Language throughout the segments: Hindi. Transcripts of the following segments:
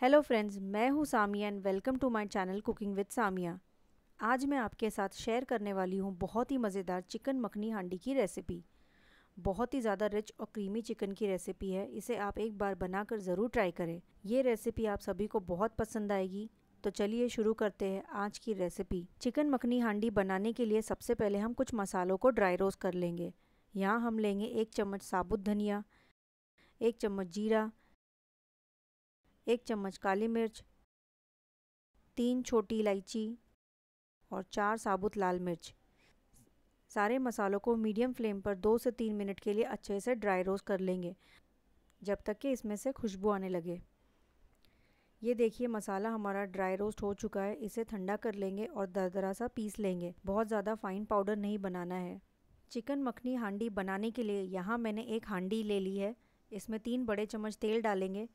हेलो फ्रेंड्स, मैं हूँ Samiya and welcome to my channel cooking with Samiya. आज मैं आपके साथ शेयर करने वाली हूँ बहुत ही मज़ेदार चिकन मखनी हांडी की रेसिपी। बहुत ही ज़्यादा रिच और क्रीमी चिकन की रेसिपी है। इसे आप एक बार बनाकर ज़रूर ट्राई करें। ये रेसिपी आप सभी को बहुत पसंद आएगी। तो चलिए शुरू करते हैं आज की रेसिपी। चिकन मखनी हांडी बनाने के लिए सबसे पहले हम कुछ मसालों को ड्राई रोस्ट कर लेंगे। यहाँ हम लेंगे 1 चम्मच साबुत धनिया, 1 चम्मच जीरा, 1 चम्मच काली मिर्च, 3 छोटी इलायची और 4 साबुत लाल मिर्च। सारे मसालों को मीडियम फ्लेम पर 2 से 3 मिनट के लिए अच्छे से ड्राई रोस्ट कर लेंगे, जब तक कि इसमें से खुशबू आने लगे। ये देखिए मसाला हमारा ड्राई रोस्ट हो चुका है। इसे ठंडा कर लेंगे और दरदरा सा पीस लेंगे। बहुत ज़्यादा फाइन पाउडर नहीं बनाना है। चिकन मखनी हांडी बनाने के लिए यहाँ मैंने एक हांडी ले ली है। इसमें 3 बड़े चम्मच तेल डालेंगे,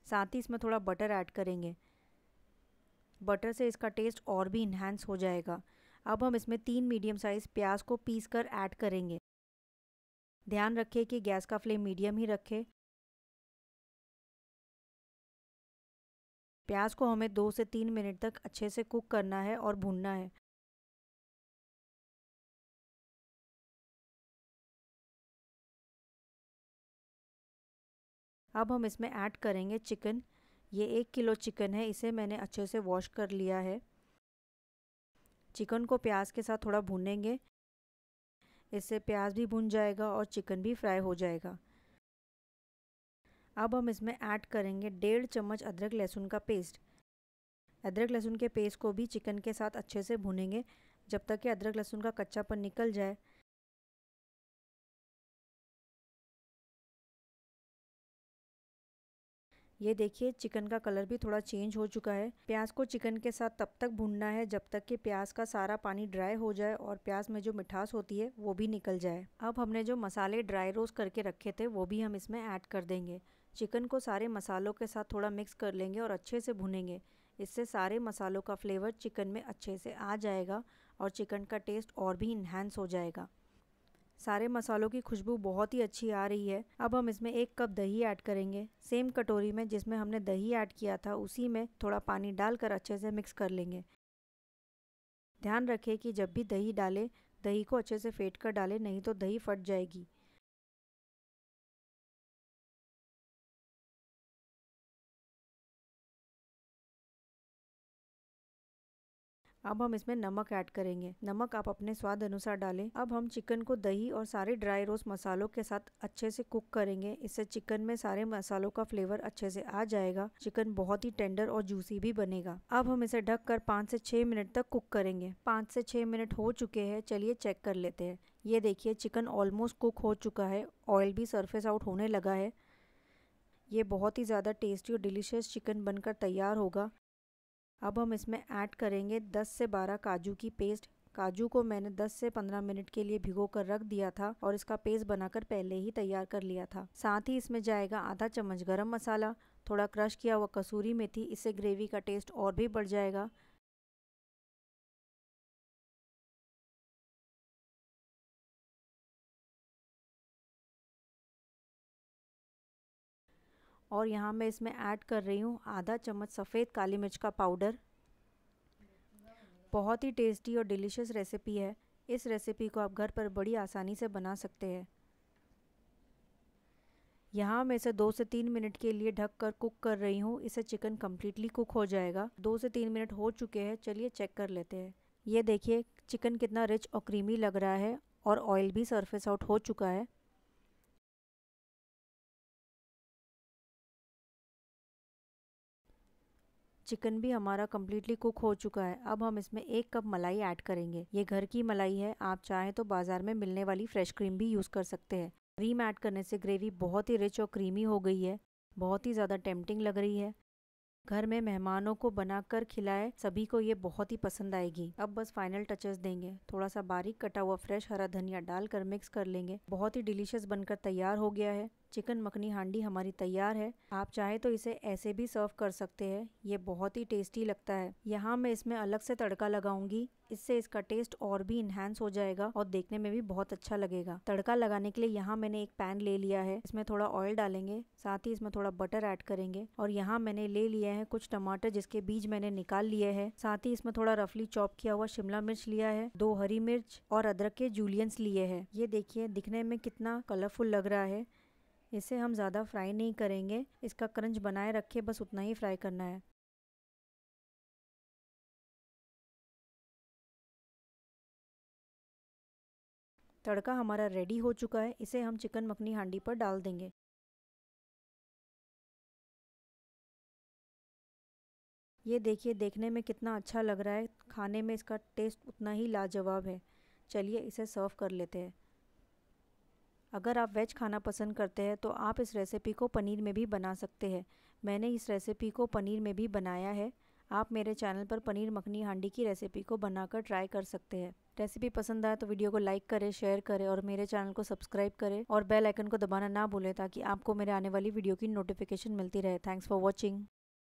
साथ ही इसमें थोड़ा बटर ऐड करेंगे। बटर से इसका टेस्ट और भी इन्हांस हो जाएगा। अब हम इसमें 3 मीडियम साइज़ प्याज को पीस कर ऐड करेंगे। ध्यान रखें कि गैस का फ्लेम मीडियम ही रखें। प्याज को हमें 2 से 3 मिनट तक अच्छे से कुक करना है और भूनना है। अब हम इसमें ऐड करेंगे चिकन। ये 1 किलो चिकन है। इसे मैंने अच्छे से वॉश कर लिया है। चिकन को प्याज के साथ थोड़ा भूनेंगे। इससे प्याज भी भुन जाएगा और चिकन भी फ्राई हो जाएगा। अब हम इसमें ऐड करेंगे 1.5 चम्मच अदरक लहसुन का पेस्ट। अदरक लहसुन के पेस्ट को भी चिकन के साथ अच्छे से भूनेंगे, जब तक कि अदरक लहसुन का कच्चापन निकल जाए। ये देखिए चिकन का कलर भी थोड़ा चेंज हो चुका है। प्याज को चिकन के साथ तब तक भूनना है जब तक कि प्याज का सारा पानी ड्राई हो जाए और प्याज में जो मिठास होती है वो भी निकल जाए। अब हमने जो मसाले ड्राई रोस्ट करके रखे थे वो भी हम इसमें ऐड कर देंगे। चिकन को सारे मसालों के साथ थोड़ा मिक्स कर लेंगे और अच्छे से भुनेंगे। इससे सारे मसालों का फ्लेवर चिकन में अच्छे से आ जाएगा और चिकन का टेस्ट और भी इन्हांस हो जाएगा। सारे मसालों की खुशबू बहुत ही अच्छी आ रही है। अब हम इसमें 1 कप दही ऐड करेंगे। सेम कटोरी में जिसमें हमने दही ऐड किया था उसी में थोड़ा पानी डालकर अच्छे से मिक्स कर लेंगे। ध्यान रखें कि जब भी दही डालें, दही को अच्छे से फेंट कर डालें, नहीं तो दही फट जाएगी। अब हम इसमें नमक ऐड करेंगे। नमक आप अपने स्वाद अनुसार डालें। अब हम चिकन को दही और सारे ड्राई रोस्ट मसालों के साथ अच्छे से कुक करेंगे। इससे चिकन में सारे मसालों का फ्लेवर अच्छे से आ जाएगा। चिकन बहुत ही टेंडर और जूसी भी बनेगा। अब हम इसे ढककर 5 से 6 मिनट तक कुक करेंगे। 5 से 6 मिनट हो चुके हैं। चलिए चेक कर लेते हैं। ये देखिए चिकन ऑलमोस्ट कुक हो चुका है। ऑयल भी सरफेस आउट होने लगा है। ये बहुत ही ज़्यादा टेस्टी और डिलीशियस चिकन बनकर तैयार होगा। अब हम इसमें ऐड करेंगे 10 से 12 काजू की पेस्ट। काजू को मैंने 10 से 15 मिनट के लिए भिगो कर रख दिया था और इसका पेस्ट बनाकर पहले ही तैयार कर लिया था। साथ ही इसमें जाएगा आधा चम्मच गरम मसाला, थोड़ा क्रश किया हुआ कसूरी मेथी। इससे ग्रेवी का टेस्ट और भी बढ़ जाएगा। और यहाँ मैं इसमें ऐड कर रही हूँ आधा चम्मच सफ़ेद काली मिर्च का पाउडर। बहुत ही टेस्टी और डिलीशियस रेसिपी है। इस रेसिपी को आप घर पर बड़ी आसानी से बना सकते हैं। यहाँ मैं इसे 2 से 3 मिनट के लिए ढक कर कुक कर रही हूँ। इससे चिकन कम्प्लीटली कुक हो जाएगा। 2 से 3 मिनट हो चुके हैं। चलिए चेक कर लेते हैं। ये देखिए चिकन कितना रिच और क्रीमी लग रहा है और ऑयल भी सरफेस आउट हो चुका है। चिकन भी हमारा कम्प्लीटली कुक हो चुका है। अब हम इसमें 1 कप मलाई ऐड करेंगे। ये घर की मलाई है। आप चाहें तो बाज़ार में मिलने वाली फ्रेश क्रीम भी यूज़ कर सकते हैं। क्रीम ऐड करने से ग्रेवी बहुत ही रिच और क्रीमी हो गई है। बहुत ही ज़्यादा टेम्पटिंग लग रही है। घर में मेहमानों को बनाकर खिलाए, सभी को ये बहुत ही पसंद आएगी। अब बस फाइनल टचेस देंगे। थोड़ा सा बारीक कटा हुआ फ्रेश हरा धनिया डालकर मिक्स कर लेंगे। बहुत ही डिलीशियस बनकर तैयार हो गया है। चिकन मखनी हांडी हमारी तैयार है। आप चाहे तो इसे ऐसे भी सर्व कर सकते हैं, ये बहुत ही टेस्टी लगता है। यहाँ मैं इसमें अलग से तड़का लगाऊंगी, इससे इसका टेस्ट और भी इन्हांस हो जाएगा और देखने में भी बहुत अच्छा लगेगा। तड़का लगाने के लिए यहाँ मैंने एक पैन ले लिया है, इसमें थोड़ा ऑयल डालेंगे, साथ ही इसमें थोड़ा बटर ऐड करेंगे और यहाँ मैंने ले लिया है कुछ टमाटर जिसके बीज मैंने निकाल लिए हैं। साथ ही इसमें थोड़ा रफली चॉप किया हुआ शिमला मिर्च लिया है, 2 हरी मिर्च और अदरक के जूलियंस लिए हैं। ये देखिए दिखने में कितना कलरफुल लग रहा है। इसे हम ज़्यादा फ्राई नहीं करेंगे, इसका क्रंच बनाए रखे बस उतना ही फ्राई करना है। तड़का हमारा रेडी हो चुका है, इसे हम चिकन मखनी हांडी पर डाल देंगे। ये देखिए देखने में कितना अच्छा लग रहा है, खाने में इसका टेस्ट उतना ही लाजवाब है। चलिए इसे सर्व कर लेते हैं। अगर आप वेज खाना पसंद करते हैं तो आप इस रेसिपी को पनीर में भी बना सकते हैं। मैंने इस रेसिपी को पनीर में भी बनाया है। आप मेरे चैनल पर पनीर मखनी हांडी की रेसिपी को बनाकर ट्राई कर सकते हैं। रेसिपी पसंद आए तो वीडियो को लाइक करें, शेयर करें और मेरे चैनल को सब्सक्राइब करें और बेल आइकन को दबाना ना भूलें ताकि आपको मेरे आने वाली वीडियो की नोटिफिकेशन मिलती रहे। Thanks for watching.